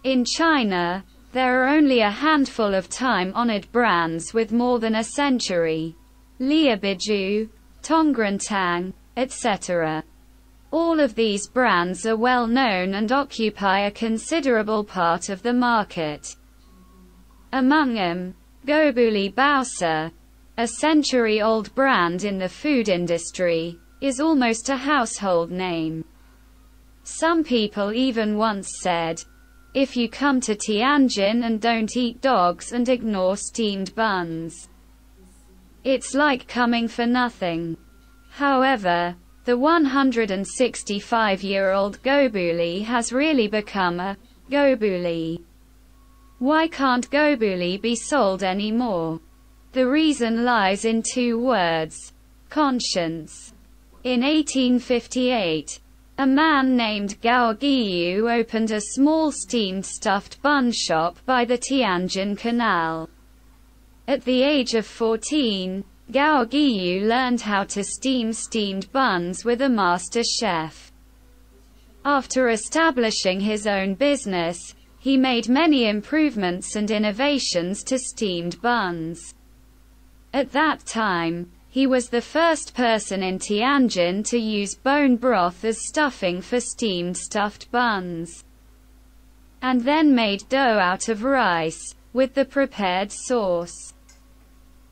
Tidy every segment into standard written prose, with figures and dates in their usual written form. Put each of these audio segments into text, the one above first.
In China, there are only a handful of time-honored brands with more than a century. Liabiju, Tonggrantang, etc. All of these brands are well known and occupy a considerable part of the market. Among them, Goubuli Baosa, a century-old brand in the food industry, is almost a household name. Some people even once said, "If you come to Tianjin and don't eat dogs and ignore steamed buns, it's like coming for nothing." However, the 165-year-old Goubuli has really become a Goubuli. Why can't Goubuli be sold anymore? The reason lies in two words: conscience. In 1858, a man named Gao Guiyu opened a small steamed stuffed bun shop by the Tianjin Canal. At the age of 14, Gao Guiyu learned how to steam steamed buns with a master chef. After establishing his own business, he made many improvements and innovations to steamed buns. At that time, he was the first person in Tianjin to use bone broth as stuffing for steamed stuffed buns, and then made dough out of rice, with the prepared sauce.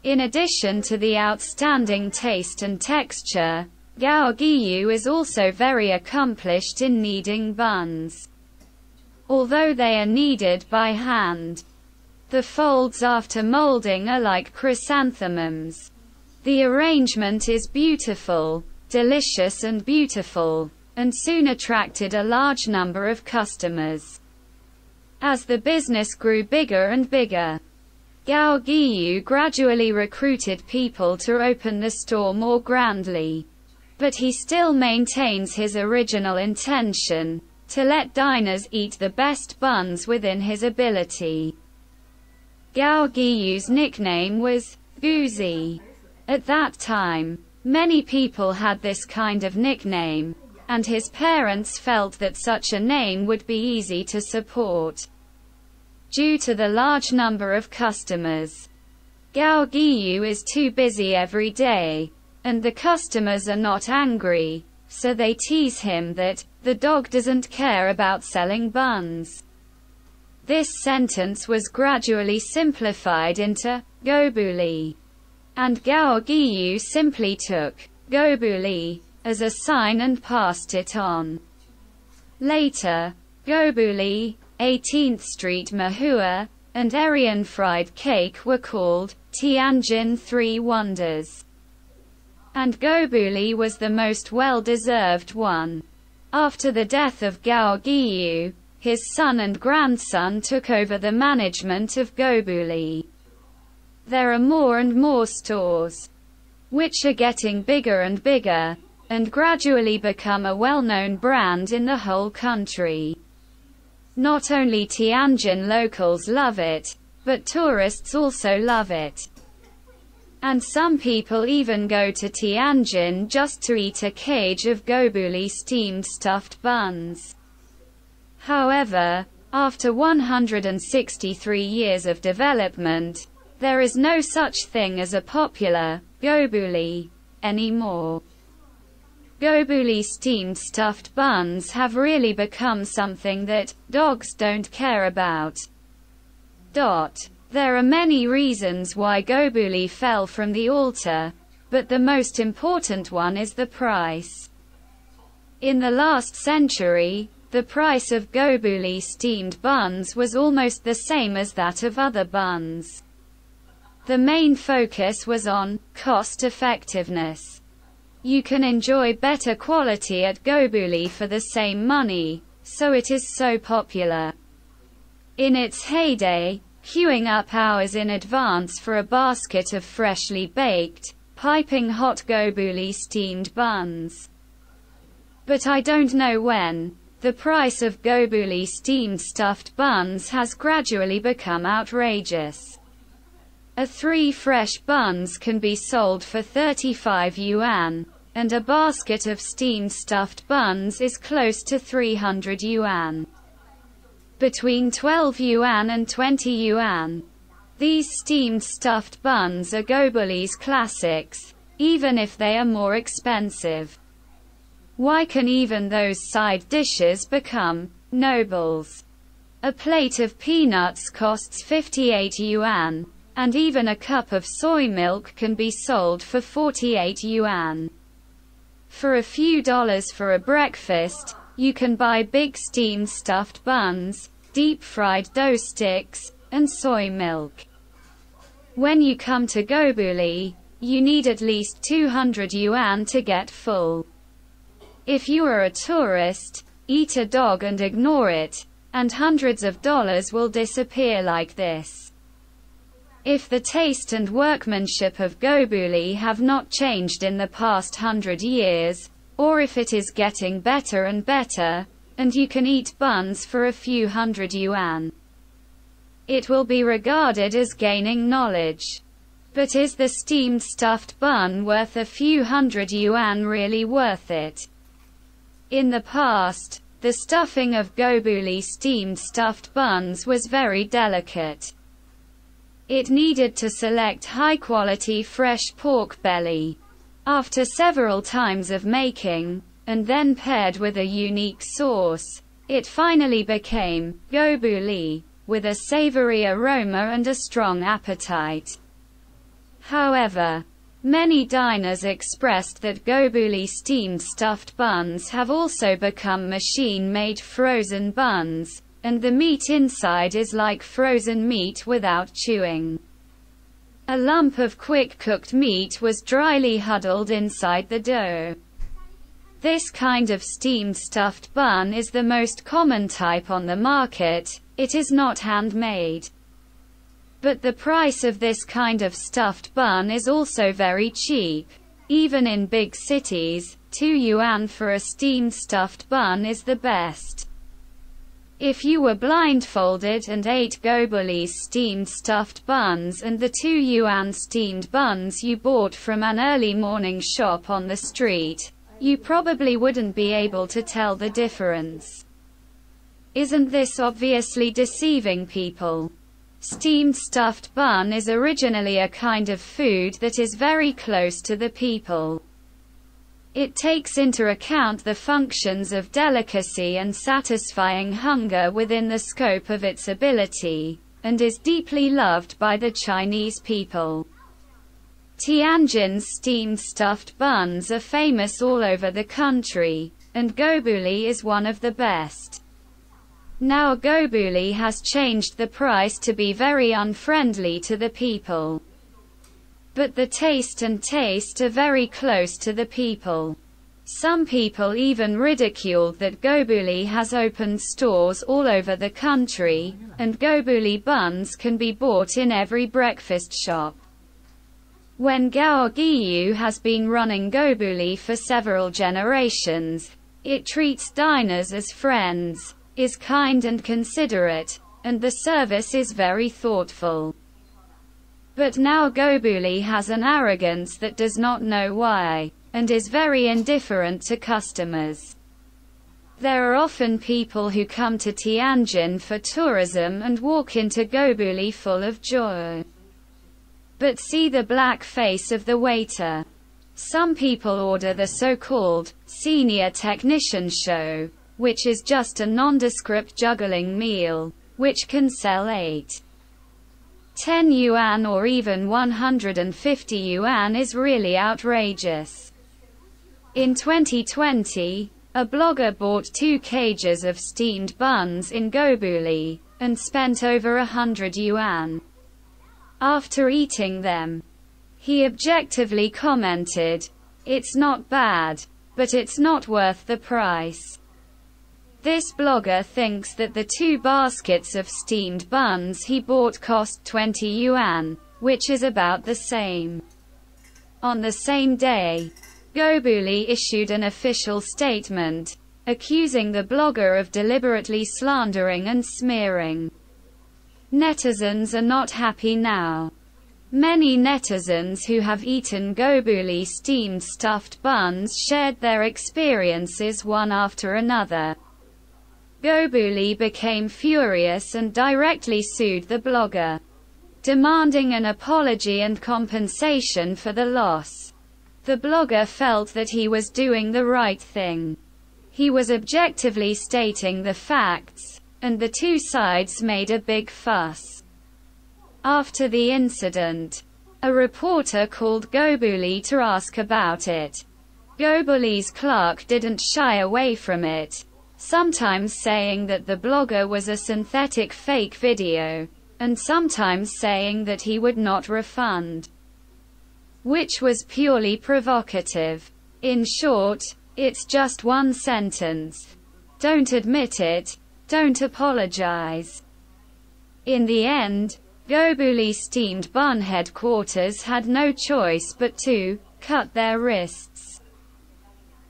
In addition to the outstanding taste and texture, Gao Guiyu is also very accomplished in kneading buns. Although they are kneaded by hand, the folds after molding are like chrysanthemums. The arrangement is beautiful, delicious and beautiful, and soon attracted a large number of customers. As the business grew bigger and bigger, Gao Guiyu gradually recruited people to open the store more grandly. But he still maintains his original intention, to let diners eat the best buns within his ability. Gao Guiyu's nickname was Guzi. At that time, many people had this kind of nickname, and his parents felt that such a name would be easy to support. Due to the large number of customers, Gao Guiyu is too busy every day, and the customers are not angry, so they tease him that the dog doesn't care about selling buns. This sentence was gradually simplified into Goubuli, and Gao Guiyu simply took Goubuli as a sign and passed it on. Later, Goubuli, 18th Street Mahua, and Arian fried cake were called Tianjin Three Wonders, and Goubuli was the most well-deserved one. After the death of Gao Guiyu, his son and grandson took over the management of Goubuli. There are more and more stores, which are getting bigger and bigger, and gradually become a well-known brand in the whole country. Not only Tianjin locals love it, but tourists also love it. And some people even go to Tianjin just to eat a cage of Goubuli steamed stuffed buns. However, after 163 years of development, there is no such thing as a popular Goubuli anymore. Goubuli steamed stuffed buns have really become something that dogs don't care about. There are many reasons why Goubuli fell from the altar, but the most important one is the price. In the last century, the price of Goubuli steamed buns was almost the same as that of other buns. The main focus was on cost effectiveness. You can enjoy better quality at Goubuli for the same money, so it is so popular. In its heyday, queuing up hours in advance for a basket of freshly baked, piping hot Goubuli steamed buns. But I don't know when, the price of Goubuli steamed stuffed buns has gradually become outrageous. 3 fresh buns can be sold for 35 yuan, and a basket of steamed stuffed buns is close to 300 yuan. between 12 yuan and 20 yuan. These steamed stuffed buns are Goubuli's classics, even if they are more expensive. Why can even those side dishes become nobles? A plate of peanuts costs 58 yuan, and even a cup of soy milk can be sold for 48 yuan. For a few dollars for a breakfast, you can buy big steamed stuffed buns, deep-fried dough sticks, and soy milk. When you come to Goubuli, you need at least 200 yuan to get full. If you are a tourist, eat a dog and ignore it, and hundreds of dollars will disappear like this. If the taste and workmanship of Goubuli have not changed in the past 100 years, or if it is getting better and better, and you can eat buns for a few hundred yuan, it will be regarded as gaining knowledge. But is the steamed stuffed bun worth a few hundred yuan really worth it? In the past, the stuffing of Goubuli steamed stuffed buns was very delicate. It needed to select high-quality fresh pork belly. After several times of making, and then paired with a unique sauce, it finally became Goubuli, with a savory aroma and a strong appetite. However, many diners expressed that Goubuli steamed stuffed buns have also become machine-made frozen buns, and the meat inside is like frozen meat without chewing. A lump of quick-cooked meat was dryly huddled inside the dough. This kind of steamed stuffed bun is the most common type on the market. It is not handmade. But the price of this kind of stuffed bun is also very cheap. Even in big cities, 2 yuan for a steamed stuffed bun is the best. If you were blindfolded and ate Goubuli's steamed stuffed buns and the 2 yuan steamed buns you bought from an early morning shop on the street, you probably wouldn't be able to tell the difference. Isn't this obviously deceiving people? Steamed stuffed bun is originally a kind of food that is very close to the people. It takes into account the functions of delicacy and satisfying hunger within the scope of its ability, and is deeply loved by the Chinese people. Tianjin's steamed stuffed buns are famous all over the country, and Goubuli is one of the best. Now Goubuli has changed the price to be very unfriendly to the people. But the taste are very close to the people. Some people even ridiculed that Goubuli has opened stores all over the country, and Goubuli buns can be bought in every breakfast shop. When Gao Giyu has been running Goubuli for several generations, it treats diners as friends, is kind and considerate, and the service is very thoughtful. But now Goubuli has an arrogance that does not know why, and is very indifferent to customers. There are often people who come to Tianjin for tourism and walk into Goubuli full of joy. But see the black face of the waiter. Some people order the so-called senior technician show, which is just a nondescript juggling meal, which can sell 8, 10 yuan or even 150 yuan is really outrageous. In 2020, a blogger bought 2 cages of steamed buns in Goubuli, and spent over 100 yuan. After eating them, he objectively commented, "It's not bad, but it's not worth the price." This blogger thinks that the 2 baskets of steamed buns he bought cost 20 yuan, which is about the same. On the same day, Goubuli issued an official statement, accusing the blogger of deliberately slandering and smearing. Netizens are not happy now. Many netizens who have eaten Goubuli steamed stuffed buns shared their experiences one after another. Goubuli became furious and directly sued the blogger, demanding an apology and compensation for the loss. The blogger felt that he was doing the right thing. He was objectively stating the facts, and the two sides made a big fuss. After the incident, a reporter called Goubuli to ask about it. Goubuli's clerk didn't shy away from it, sometimes saying that the blogger was a synthetic fake video, and sometimes saying that he would not refund, which was purely provocative. In short, it's just one sentence. Don't admit it, don't apologize. In the end, Goubuli's steamed bun headquarters had no choice but to cut their wrists,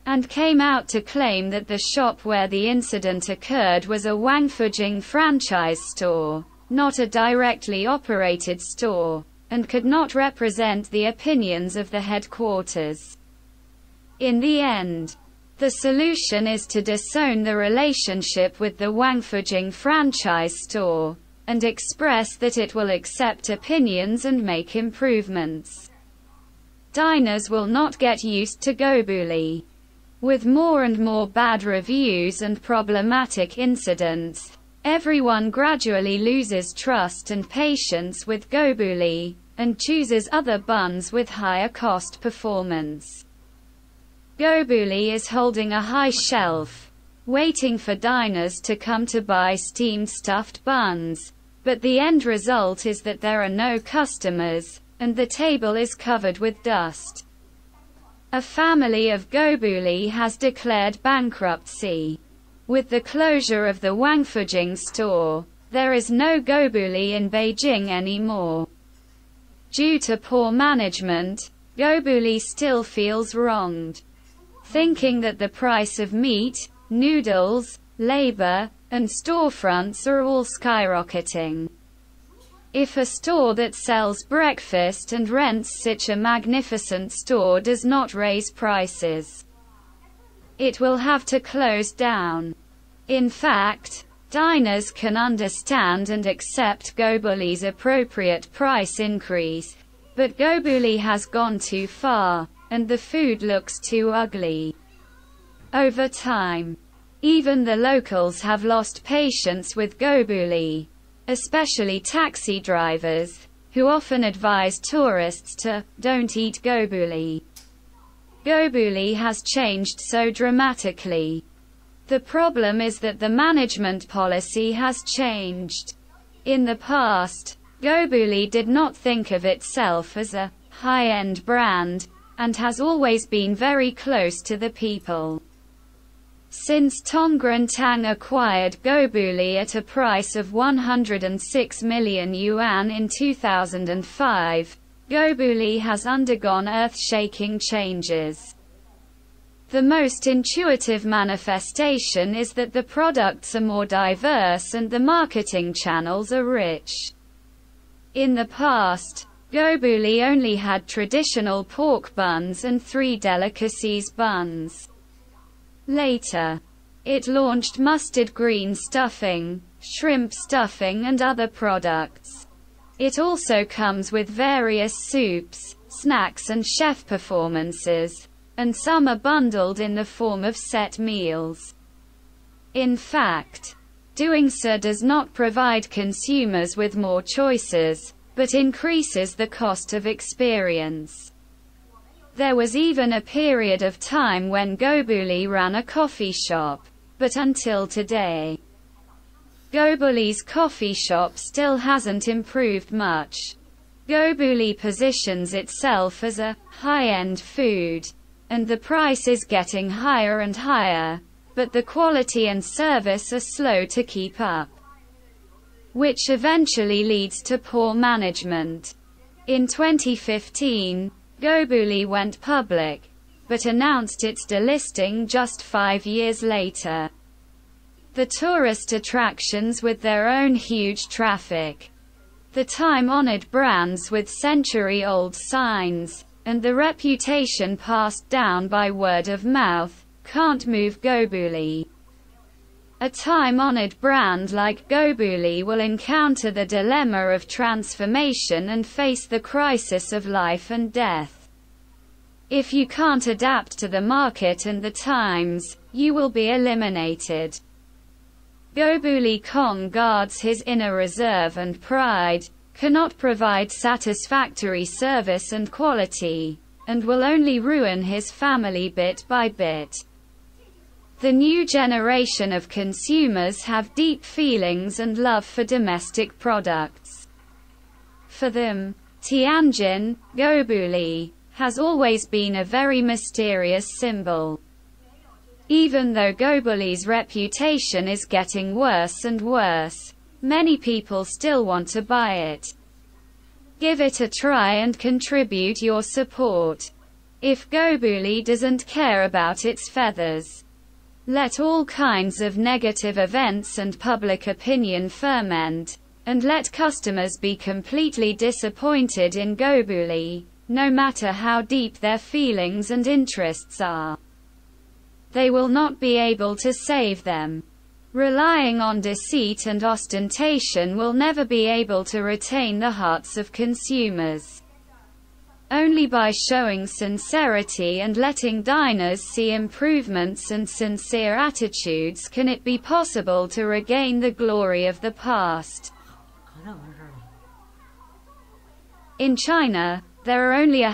and came out to claim that the shop where the incident occurred was a Wangfujing franchise store, not a directly operated store, and could not represent the opinions of the headquarters. In the end, the solution is to disown the relationship with the Wangfujing franchise store, and express that it will accept opinions and make improvements. Diners will not get used to Goubuli. With more and more bad reviews and problematic incidents, everyone gradually loses trust and patience with Goubuli, and chooses other buns with higher cost performance. Goubuli is holding a high shelf, waiting for diners to come to buy steamed stuffed buns, but the end result is that there are no customers, and the table is covered with dust. A family of Goubuli has declared bankruptcy. With the closure of the Wangfujing store, there is no Goubuli in Beijing anymore. Due to poor management, Goubuli still feels wronged, thinking that the price of meat, noodles, labor, and storefronts are all skyrocketing. If a store that sells breakfast and rents such a magnificent store does not raise prices, it will have to close down. In fact, diners can understand and accept Goubuli's appropriate price increase, but Goubuli has gone too far, and the food looks too ugly. Over time, even the locals have lost patience with Goubuli, especially taxi drivers, who often advise tourists to don't eat Goubuli. Goubuli has changed so dramatically. The problem is that the management policy has changed. In the past, Goubuli did not think of itself as a high-end brand, and has always been very close to the people. Since Tongren Tang acquired Goubuli at a price of 106 million yuan in 2005, Goubuli has undergone earth-shaking changes. The most intuitive manifestation is that the products are more diverse and the marketing channels are rich. In the past, Goubuli only had traditional pork buns and 3 delicacies buns. Later, it launched mustard green stuffing, shrimp stuffing and other products. It also comes with various soups, snacks and chef performances, and some are bundled in the form of set meals. In fact, doing so does not provide consumers with more choices, but increases the cost of experience. There was even a period of time when Goubuli ran a coffee shop, but until today, Goubuli's coffee shop still hasn't improved much. Goubuli positions itself as a high-end food, and the price is getting higher and higher, but the quality and service are slow to keep up, which eventually leads to poor management. In 2015, Goubuli went public, but announced its delisting just 5 years later. The tourist attractions with their own huge traffic, the time-honored brands with century-old signs, and the reputation passed down by word of mouth, can't move Goubuli. A time-honored brand like Goubuli will encounter the dilemma of transformation and face the crisis of life and death. If you can't adapt to the market and the times, you will be eliminated. Goubuli Kong guards his inner reserve and pride, cannot provide satisfactory service and quality, and will only ruin his family bit by bit. The new generation of consumers have deep feelings and love for domestic products. For them, Tianjin, Goubuli, has always been a very mysterious symbol. Even though Goubuli's reputation is getting worse and worse, many people still want to buy it. Give it a try and contribute your support. If Goubuli doesn't care about its feathers, let all kinds of negative events and public opinion ferment, and let customers be completely disappointed in Goubuli, no matter how deep their feelings and interests are. They will not be able to save them. Relying on deceit and ostentation will never be able to retain the hearts of consumers. Only by showing sincerity and letting diners see improvements and sincere attitudes can it be possible to regain the glory of the past. In China, there are only a